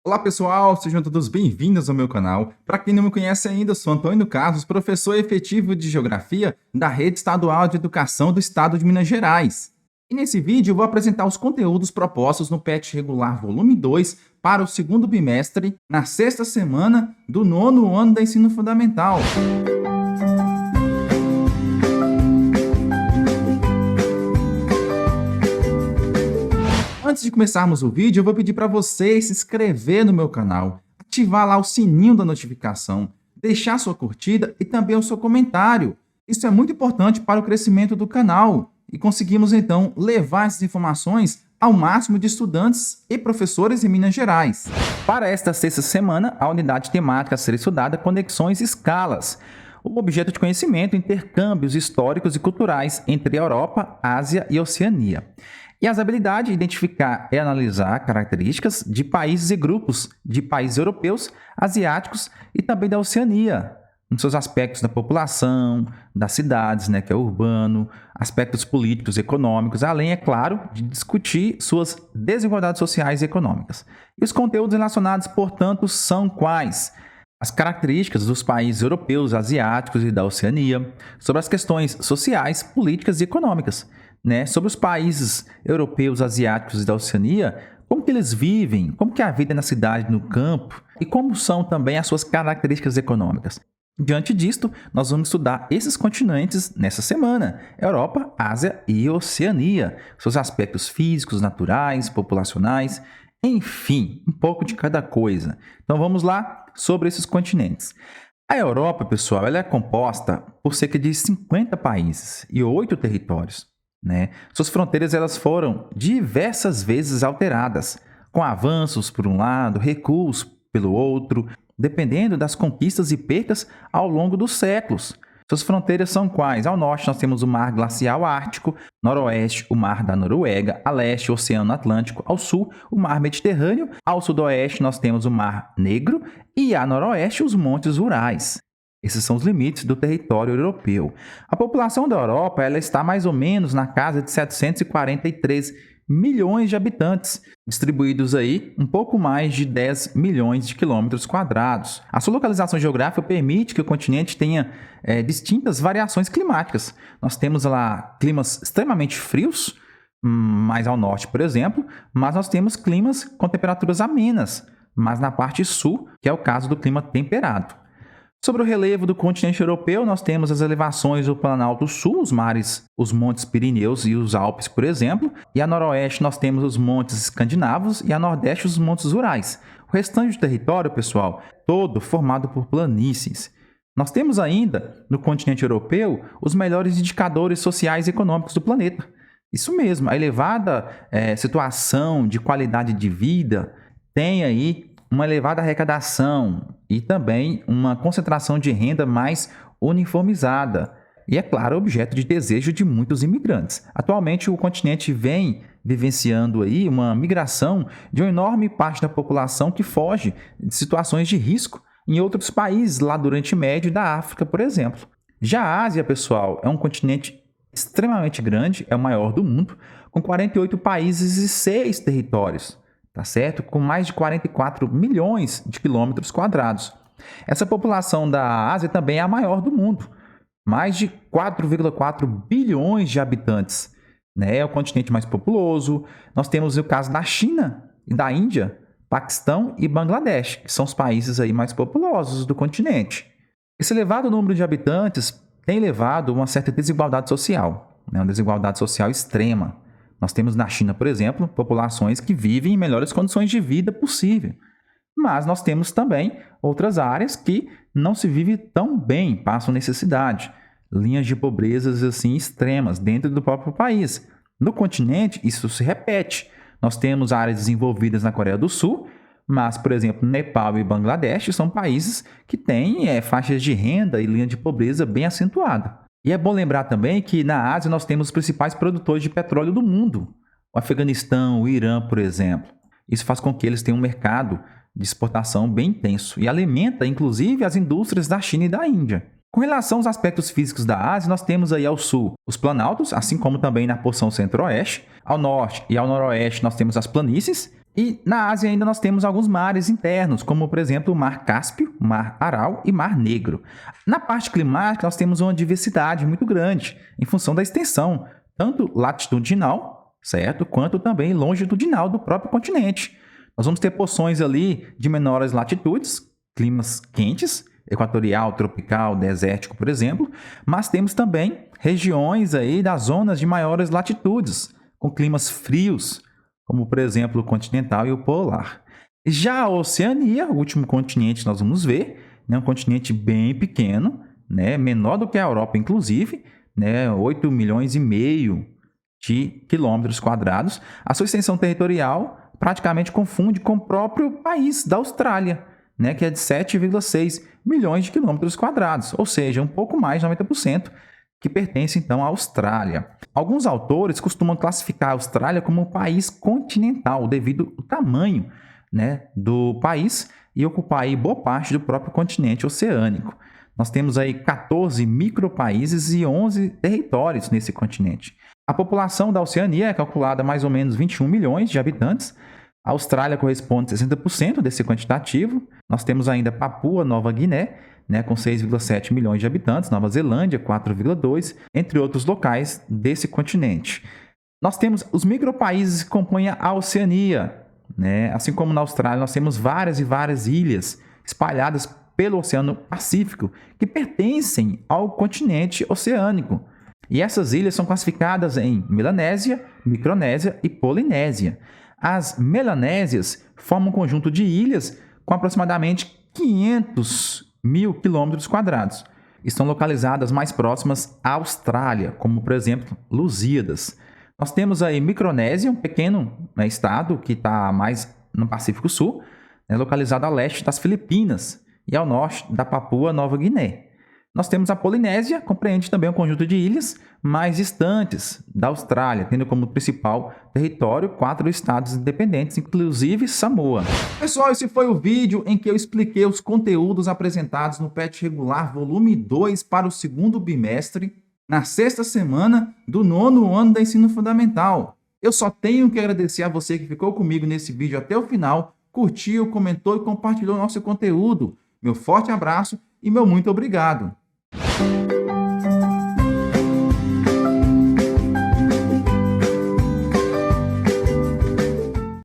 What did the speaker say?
Olá pessoal, sejam todos bem-vindos ao meu canal. Para quem não me conhece ainda, eu sou Antônio Carlos, professor efetivo de Geografia da Rede Estadual de Educação do Estado de Minas Gerais. E nesse vídeo eu vou apresentar os conteúdos propostos no PET Regular Volume 2 para o segundo bimestre, na sexta semana do nono ano da Ensino Fundamental. Antes de começarmos o vídeo, eu vou pedir para você se inscrever no meu canal, ativar lá o sininho da notificação, deixar sua curtida e também o seu comentário. Isso é muito importante para o crescimento do canal e conseguimos então levar essas informações ao máximo de estudantes e professores em Minas Gerais. Para esta sexta semana, a unidade temática a ser estudada é Conexões e Escalas. O objeto de conhecimento, intercâmbios históricos e culturais entre a Europa, Ásia e Oceania. E as habilidades, identificar e analisar características de países e grupos de países europeus, asiáticos e também da Oceania, nos seus aspectos da população, das cidades, que é urbano, aspectos políticos e econômicos, além, é claro, de discutir suas desigualdades sociais e econômicas. E os conteúdos relacionados, portanto, são quais? As características dos países europeus, asiáticos e da Oceania, sobre as questões sociais, políticas e econômicas, sobre os países europeus, asiáticos e da Oceania, como que eles vivem, como que é a vida na cidade, no campo, e como são também as suas características econômicas. Diante disto, nós vamos estudar esses continentes nessa semana: Europa, Ásia e Oceania, seus aspectos físicos, naturais, populacionais, enfim, um pouco de cada coisa. Então vamos lá sobre esses continentes. A Europa, pessoal, ela é composta por cerca de 50 países e 8 territórios. Suas fronteiras elas foram diversas vezes alteradas, com avanços por um lado, recuos pelo outro, dependendo das conquistas e percas ao longo dos séculos. Suas fronteiras são quais? Ao norte nós temos o Mar Glacial Ártico, noroeste o Mar da Noruega, a leste o Oceano Atlântico, ao sul o Mar Mediterrâneo, ao sudoeste nós temos o Mar Negro e a noroeste os Montes Urais. Esses são os limites do território europeu. A população da Europa ela está mais ou menos na casa de 743 milhões de habitantes, distribuídos aí um pouco mais de 10 milhões de quilômetros quadrados. A sua localização geográfica permite que o continente tenha distintas variações climáticas. Nós temos lá climas extremamente frios, mais ao norte, por exemplo, mas nós temos climas com temperaturas amenas, mas na parte sul, que é o caso do clima temperado. Sobre o relevo do continente europeu, nós temos as elevações do Planalto Sul, os mares, os Montes Pirineus e os Alpes, por exemplo. E a noroeste nós temos os Montes Escandinavos e a nordeste os Montes Urais. O restante do território, pessoal, todo formado por planícies. Nós temos ainda, no continente europeu, os melhores indicadores sociais e econômicos do planeta. Isso mesmo, a elevada situação de qualidade de vida tem aí uma elevada arrecadação e também uma concentração de renda mais uniformizada. E, é claro, objeto de desejo de muitos imigrantes. Atualmente, o continente vem vivenciando aí uma migração de uma enorme parte da população que foge de situações de risco em outros países, lá do Oriente Médio e da África, por exemplo. Já a Ásia, pessoal, é um continente extremamente grande, é o maior do mundo, com 48 países e 6 territórios. Tá certo? Com mais de 44 milhões de quilômetros quadrados. Essa população da Ásia também é a maior do mundo, mais de 4,4 bilhões de habitantes. É o continente mais populoso. Nós temos o caso da China e da Índia, Paquistão e Bangladesh, que são os países aí mais populosos do continente. Esse elevado número de habitantes tem levado a uma certa desigualdade social, uma desigualdade social extrema. Nós temos na China, por exemplo, populações que vivem em melhores condições de vida possível. Mas nós temos também outras áreas que não se vive tão bem, passam necessidade. Linhas de pobrezas assim extremas dentro do próprio país. No continente, isso se repete. Nós temos áreas desenvolvidas na Coreia do Sul, mas, por exemplo, Nepal e Bangladesh são países que têm faixas de renda e linha de pobreza bem acentuada. E é bom lembrar também que na Ásia nós temos os principais produtores de petróleo do mundo. O Afeganistão, o Irã, por exemplo. Isso faz com que eles tenham um mercado de exportação bem intenso e alimenta, inclusive, as indústrias da China e da Índia. Com relação aos aspectos físicos da Ásia, nós temos aí ao sul os planaltos, assim como também na porção centro-oeste. Ao norte e ao noroeste nós temos as planícies E na Ásia ainda nós temos alguns mares internos, como por exemplo o Mar Cáspio, Mar Aral e Mar Negro. Na parte climática nós temos uma diversidade muito grande, em função da extensão, tanto latitudinal, certo, quanto também longitudinal do próprio continente. Nós vamos ter porções ali de menores latitudes, climas quentes, equatorial, tropical, desértico, por exemplo, mas temos também regiões aí das zonas de maiores latitudes, com climas frios, como por exemplo o continental e o polar. Já a Oceania, o último continente que nós vamos ver, né, um continente bem pequeno, né, menor do que a Europa inclusive, né, 8 milhões e meio de quilômetros quadrados. A sua extensão territorial praticamente confunde com o próprio país da Austrália, né, que é de 7,6 milhões de quilômetros quadrados, ou seja, um pouco mais de 90%, que pertence então à Austrália. Alguns autores costumam classificar a Austrália como um país continental, devido ao tamanho, né, do país e ocupar aí boa parte do próprio continente oceânico. Nós temos aí 14 micropaíses e 11 territórios nesse continente. A população da Oceania é calculada a mais ou menos 21 milhões de habitantes. A Austrália corresponde a 60% desse quantitativo. Nós temos ainda Papua Nova Guiné, né, com 6,7 milhões de habitantes, Nova Zelândia, 4,2, entre outros locais desse continente. Nós temos os micropaíses que compõem a Oceania, né? Assim como na Austrália, nós temos várias e várias ilhas espalhadas pelo Oceano Pacífico que pertencem ao continente oceânico. E essas ilhas são classificadas em Melanésia, Micronésia e Polinésia. As Melanésias formam um conjunto de ilhas com aproximadamente 500 mil quilômetros quadrados. Estão localizadas mais próximas à Austrália, como por exemplo Lusíadas. Nós temos aí Micronésia, um pequeno, né, estado que está mais no Pacífico Sul, né, localizado a leste das Filipinas e ao norte da Papua Nova Guiné. Nós temos a Polinésia, compreende também um conjunto de ilhas mais distantes da Austrália, tendo como principal território 4 estados independentes, inclusive Samoa. Pessoal, esse foi o vídeo em que eu expliquei os conteúdos apresentados no PET Regular Volume 2 para o segundo bimestre, na sexta semana do 9º ano da Ensino Fundamental. Eu só tenho que agradecer a você que ficou comigo nesse vídeo até o final, curtiu, comentou e compartilhou nosso conteúdo. Meu forte abraço e meu muito obrigado.